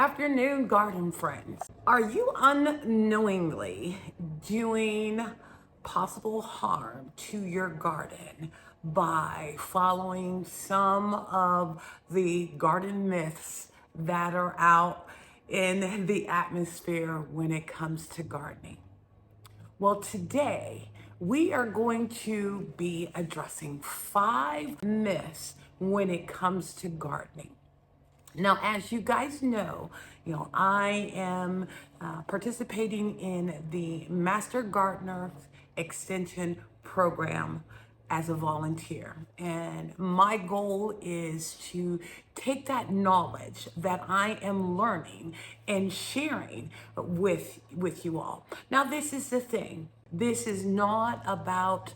afternoon, garden friends. Are you unknowingly doing possible harm to your garden by following some of the garden myths that are out in the atmosphere when it comes to gardening? Well, today we are going to be addressing 5 myths when it comes to gardening. Now, as you guys know, I am participating in the Master Gardener Extension Program as a volunteer. And my goal is to take that knowledge that I am learning and sharing with you all. Now, this is the thing. This is not about,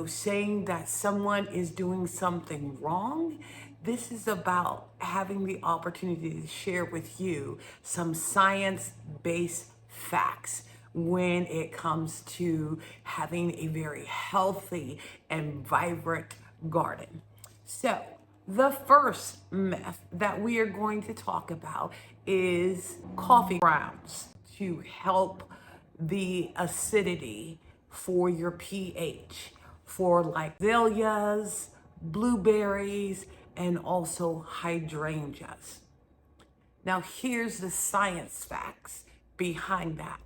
saying that someone is doing something wrong. This is about having the opportunity to share with you some science-based facts when it comes to having a very healthy and vibrant garden. So, the first myth that we are going to talk about is coffee grounds to help the acidity for your pH, for like azaleas, blueberries, and also hydrangeas. Now, here's the science facts behind that.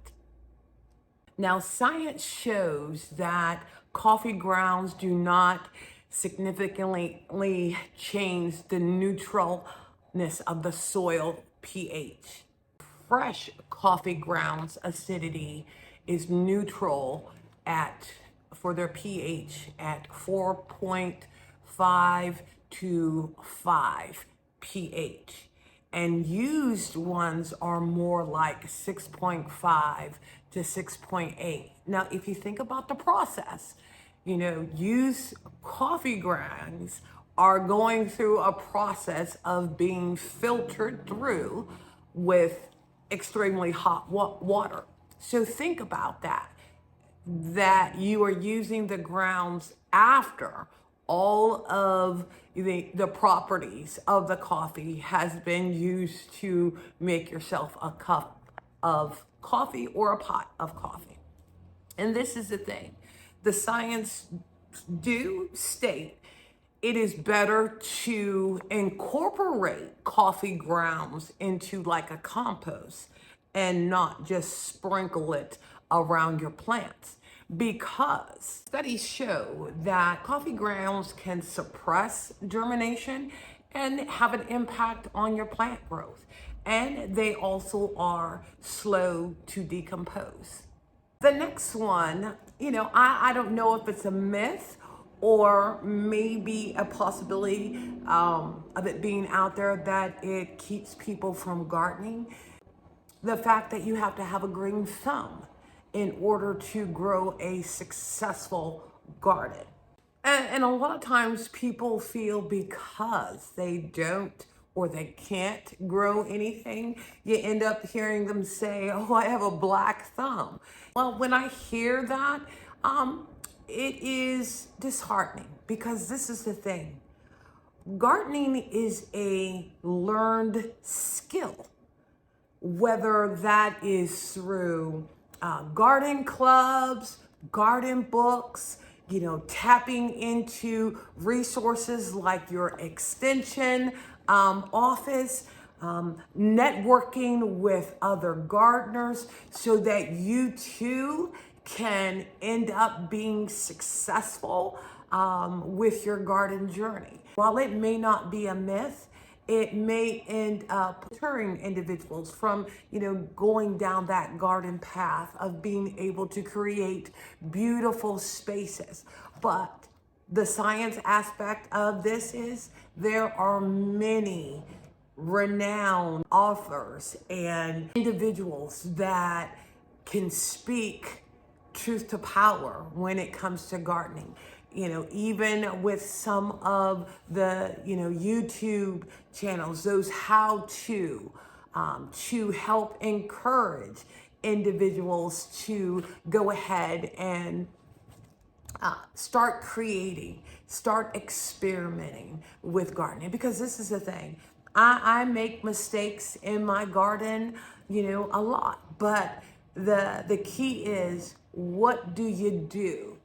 Now, science shows that coffee grounds do not significantly change the neutralness of the soil pH. Fresh coffee grounds acidity is neutral for their pH at 4.5 to 5 pH, and used ones are more like 6.5 to 6.8. Now, if you think about the process, used coffee grounds are going through a process of being filtered through with extremely hot water. So think about that you are using the grounds after all of the properties of the coffee has been used to make yourself a cup of coffee or a pot of coffee. And this is the thing. The science do state it is better to incorporate coffee grounds into like a compost and not just sprinkle it around your plants, because studies show that coffee grounds can suppress germination and have an impact on your plant growth. And they also are slow to decompose. The next one, I don't know if it's a myth or maybe a possibility of it being out there that it keeps people from gardening. The fact that you have to have a green thumb in order to grow a successful garden. And a lot of times people feel because they don't or they can't grow anything, you end up hearing them say, oh, I have a black thumb. Well, when I hear that, it is disheartening, because this is the thing. Gardening is a learned skill, whether that is through garden clubs, garden books, tapping into resources like your extension office, networking with other gardeners so that you too can end up being successful with your garden journey. While it may not be a myth, it may end up deterring individuals from, going down that garden path of being able to create beautiful spaces. But the science aspect of this is there are many renowned authors and individuals that can speak truth to power when it comes to gardening. Even with some of the, YouTube channels, those how-to help encourage individuals to go ahead and start creating, start experimenting with gardening. Because this is the thing. I make mistakes in my garden, a lot. But the key is, what do you do?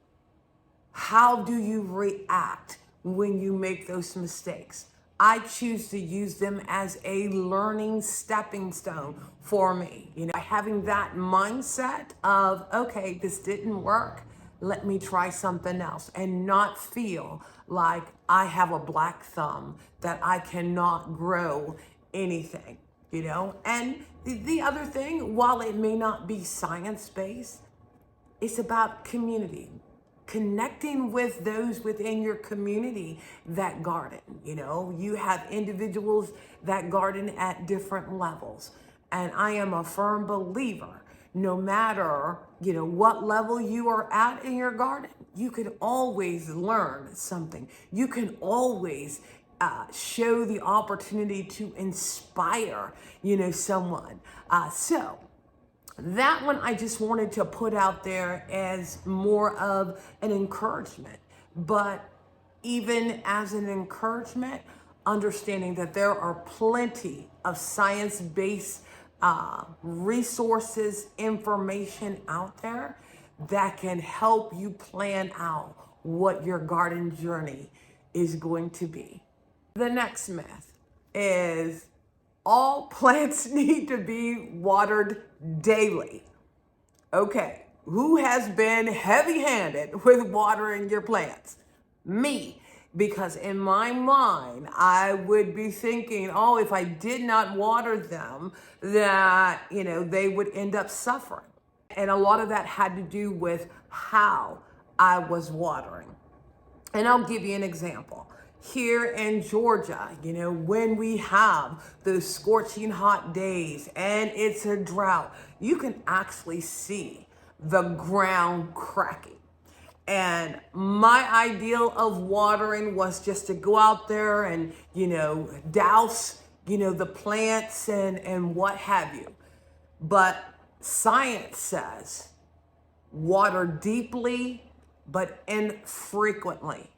How do you react when you make those mistakes? I choose to use them as a learning stepping stone for me. Having that mindset of, okay, this didn't work. Let me try something else, and not feel like I have a black thumb, that I cannot grow anything. And the other thing, while it may not be science-based, it's about community, connecting with those within your community that garden. You have individuals that garden at different levels. And I am a firm believer, no matter, what level you are at in your garden, you can always learn something. You can always show the opportunity to inspire, someone. So that one I just wanted to put out there as more of an encouragement. But even as an encouragement, understanding that there are plenty of science-based resources, information out there that can help you plan out what your garden journey is going to be. The next myth is all plants need to be watered daily. Okay, who has been heavy-handed with watering your plants? Me. Because in my mind, I would be thinking, oh, if I did not water them, that, they would end up suffering. And a lot of that had to do with how I was watering. And I'll give you an example. Here in Georgia, when we have those scorching hot days and it's a drought, you can actually see the ground cracking. And my ideal of watering was just to go out there and, douse, the plants and what have you. But science says water deeply, but infrequently,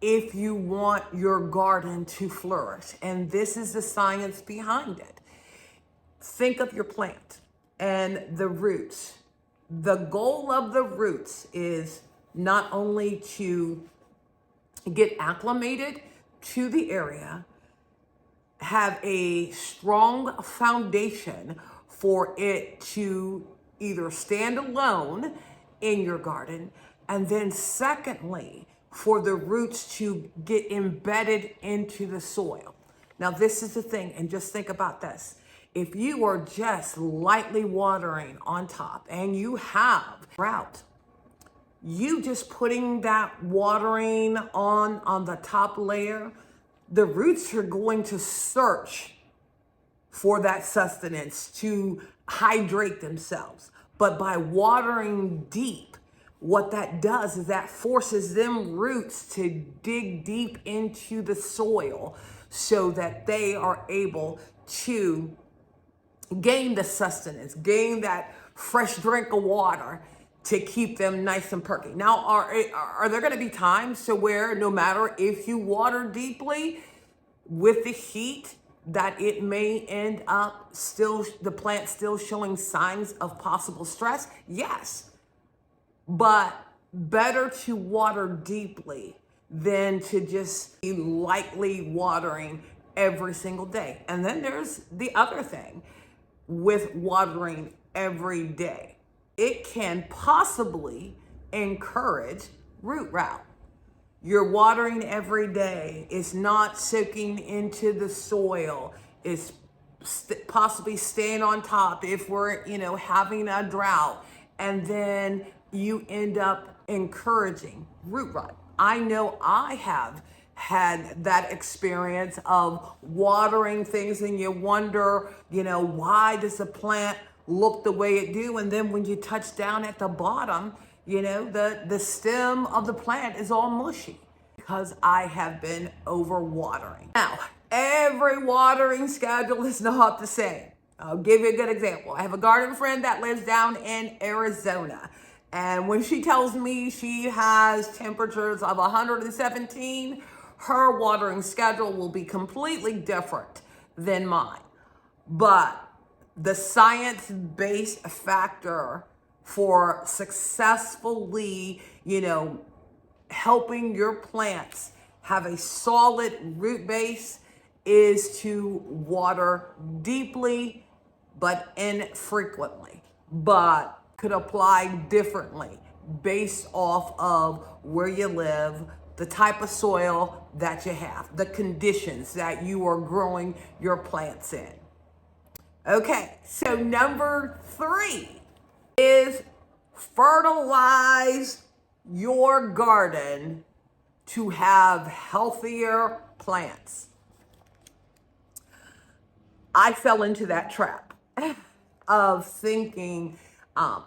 if you want your garden to flourish. And this is the science behind it. Think of your plant and the roots. The goal of the roots is not only to get acclimated to the area, have a strong foundation for it to either stand alone in your garden, and then secondly, for the roots to get embedded into the soil. Now, this is the thing, and just think about this. If you are just lightly watering on top and you have drought, you just putting that watering on the top layer, the roots are going to search for that sustenance to hydrate themselves. But by watering deep, what that does is that forces them roots to dig deep into the soil so that they are able to gain the sustenance, gain that fresh drink of water to keep them nice and perky. Now, are there going to be times to where no matter if you water deeply with the heat, that it may end up the plant still showing signs of possible stress? Yes. But better to water deeply than to just be lightly watering every single day. And then there's the other thing with watering every day. It can possibly encourage root rot. You're watering every day. It's not soaking into the soil. It's possibly staying on top if we're, having a drought. And then you end up encouraging root rot. I know I have had that experience of watering things and you wonder, why does the plant look the way it do? And then when you touch down at the bottom, the stem of the plant is all mushy because I have been over watering. Now, every watering schedule is not the same. I'll give you a good example. I have a garden friend that lives down in Arizona. And when she tells me she has temperatures of 117, her watering schedule will be completely different than mine. But the science-based factor for successfully, helping your plants have a solid root base is to water deeply but infrequently, but could apply differently based off of where you live, the type of soil that you have, the conditions that you are growing your plants in. Okay, so number 3 is fertilize your garden to have healthier plants. I fell into that trap of thinking,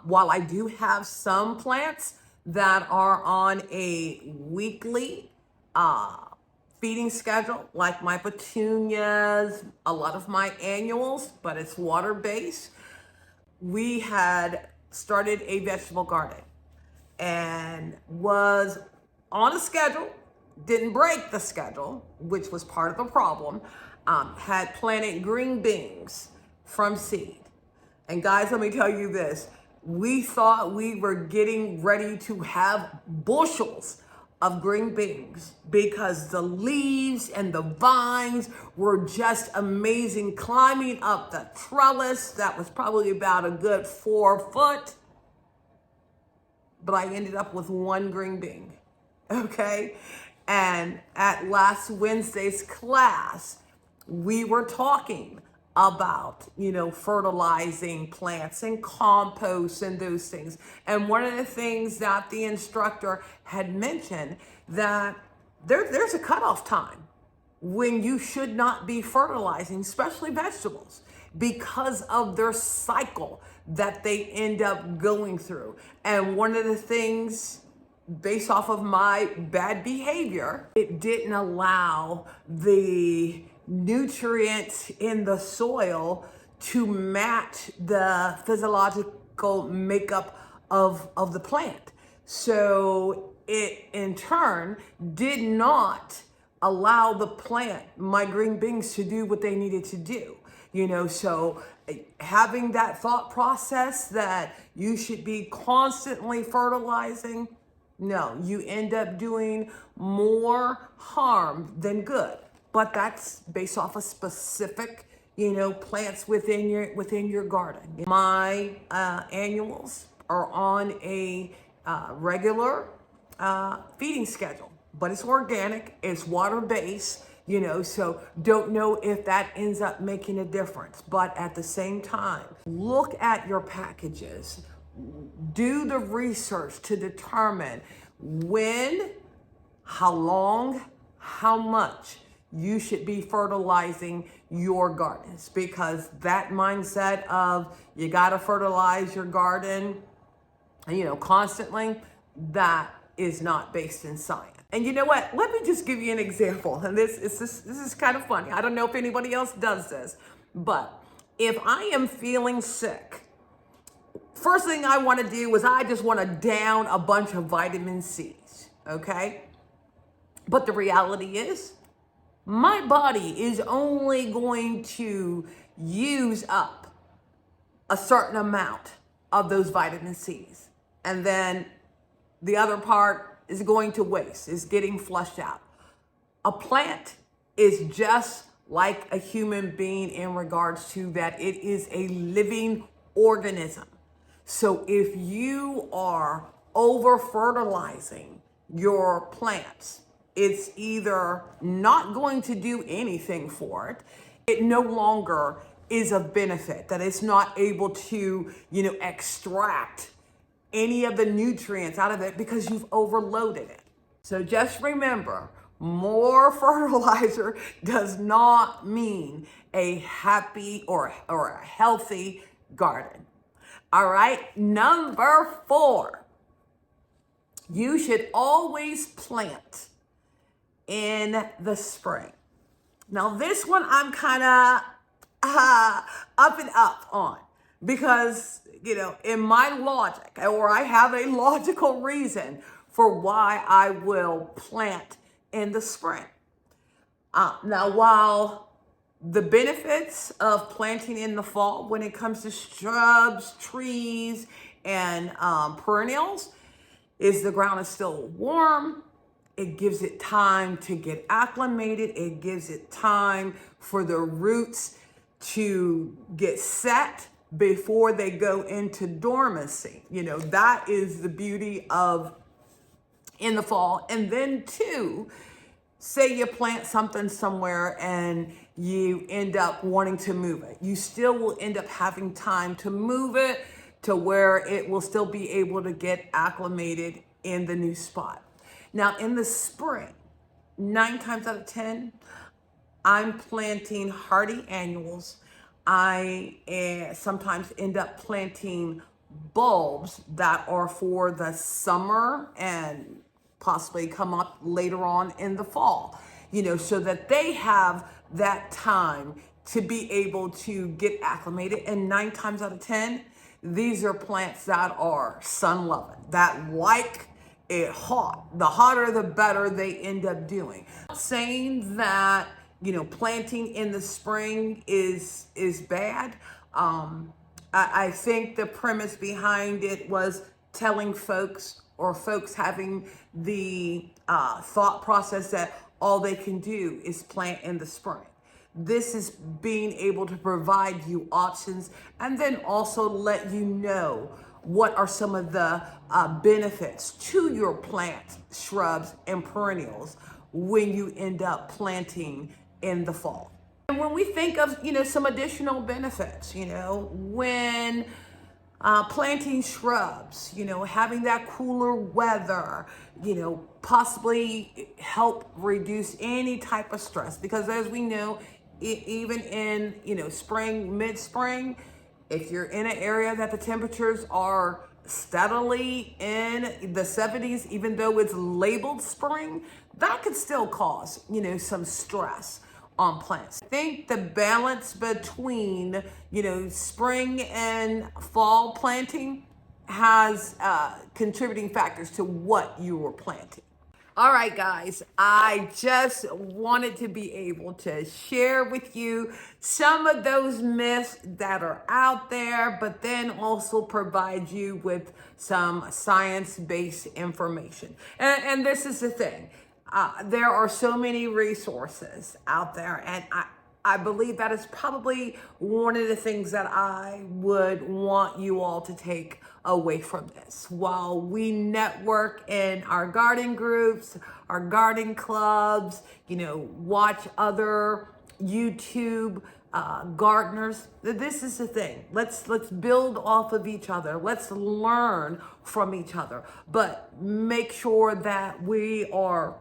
while I do have some plants that are on a weekly feeding schedule, like my petunias, a lot of my annuals, but it's water-based. We had started a vegetable garden and was on a schedule, didn't break the schedule, which was part of the problem. Had planted green beans from seed. And guys, let me tell you this. We thought we were getting ready to have bushels of green beans because the leaves and the vines were just amazing, climbing up the trellis that was probably about a good 4 foot. But I ended up with 1 green bean, okay? And at last Wednesday's class, we were talking about, fertilizing plants and compost and those things. And one of the things that the instructor had mentioned that there's a cutoff time when you should not be fertilizing, especially vegetables, because of their cycle that they end up going through. And one of the things, based off of my bad behavior, it didn't allow the nutrients in the soil to match the physiological makeup of the plant. So it in turn did not allow the plant, my green beans, to do what they needed to do. So having that thought process that you should be constantly fertilizing, no, you end up doing more harm than good. But that's based off of specific, plants within your garden. My annuals are on a regular feeding schedule, but it's organic, it's water-based, so don't know if that ends up making a difference. But at the same time, look at your packages, do the research to determine when, how long, how much you should be fertilizing your gardens, because that mindset of you got to fertilize your garden, constantly, that is not based in science. And you know what? Let me just give you an example. And this is kind of funny. I don't know if anybody else does this, but if I am feeling sick, first thing I want to do is I just want to down a bunch of vitamin C's, okay? But the reality is, my body is only going to use up a certain amount of those vitamin C's. And then the other part is going to waste, is getting flushed out. A plant is just like a human being in regards to that it is a living organism. So if you are over fertilizing your plants, it's either not going to do anything for it, it no longer is of benefit, that it's not able to, extract any of the nutrients out of it because you've overloaded it. So just remember, more fertilizer does not mean a happy or a healthy garden. All right, number 4, you should always plant in the spring. Now this one I'm kind of up and up on, because, in my logic, or I have a logical reason for why I will plant in the spring. Now, while The benefits of planting in the fall when it comes to shrubs, trees, and perennials is the ground is still warm. It gives it time to get acclimated. It gives it time for the roots to get set before they go into dormancy. You know, that is the beauty of in the fall. And then two, say you plant something somewhere and you end up wanting to move it. You still will end up having time to move it to where it will still be able to get acclimated in the new spot. Now in the spring, 9 times out of 10, I'm planting hardy annuals. I sometimes end up planting bulbs that are for the summer and possibly come up later on in the fall, you know, so that they have that time to be able to get acclimated. And 9 times out of 10, these are plants that are sun loving, that like it hot. The hotter, the better they end up doing. Saying that, you know, planting in the spring is bad. I think the premise behind it was telling folks, or folks having the thought process that all they can do is plant in the spring. This is being able to provide you options and then also let you know what are some of the benefits to your plants, shrubs, and perennials when you end up planting in the fall. And when we think of, you know, some additional benefits, you know, when planting shrubs, you know, having that cooler weather, you know, possibly help reduce any type of stress. Because as we know, even in, you know, spring, mid-spring, if you're in an area that the temperatures are steadily in the 70s, even though it's labeled spring, that could still cause, you know, some stress on plants. I think the balance between, you know, spring and fall planting has contributing factors to what you were planting. All right, guys, I just wanted to be able to share with you some of those myths that are out there, but then also provide you with some science-based information. And this is the thing. There are so many resources out there, and I believe that is probably one of the things that I would want you all to take away from this. While we network in our garden groups, our garden clubs, you know, watch other YouTube gardeners, this is the thing. Let's build off of each other. Let's learn from each other, but make sure that we are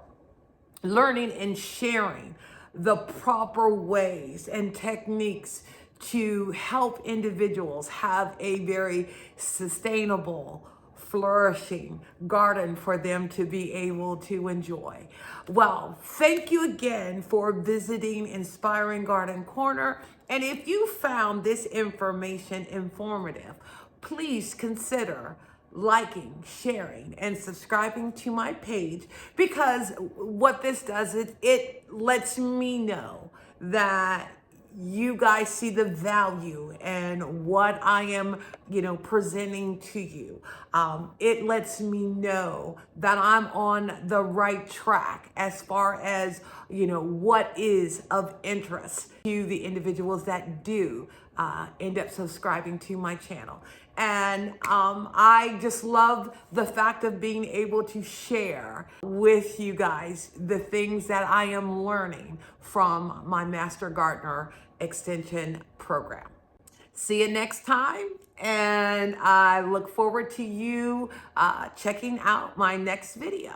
learning and sharing the proper ways and techniques to help individuals have a very sustainable, flourishing garden for them to be able to enjoy. Well, thank you again for visiting Inspiring Garden Corner. And if you found this information informative, please consider liking, sharing, and subscribing to my page, because what this does is it lets me know that you guys see the value and what I am, you know, presenting to you. It lets me know that I'm on the right track as far as, you know, what is of interest to the individuals that do end up subscribing to my channel. And I just love the fact of being able to share with you guys the things that I am learning from my Master Gardener Extension program. See you next time, and I look forward to you checking out my next video.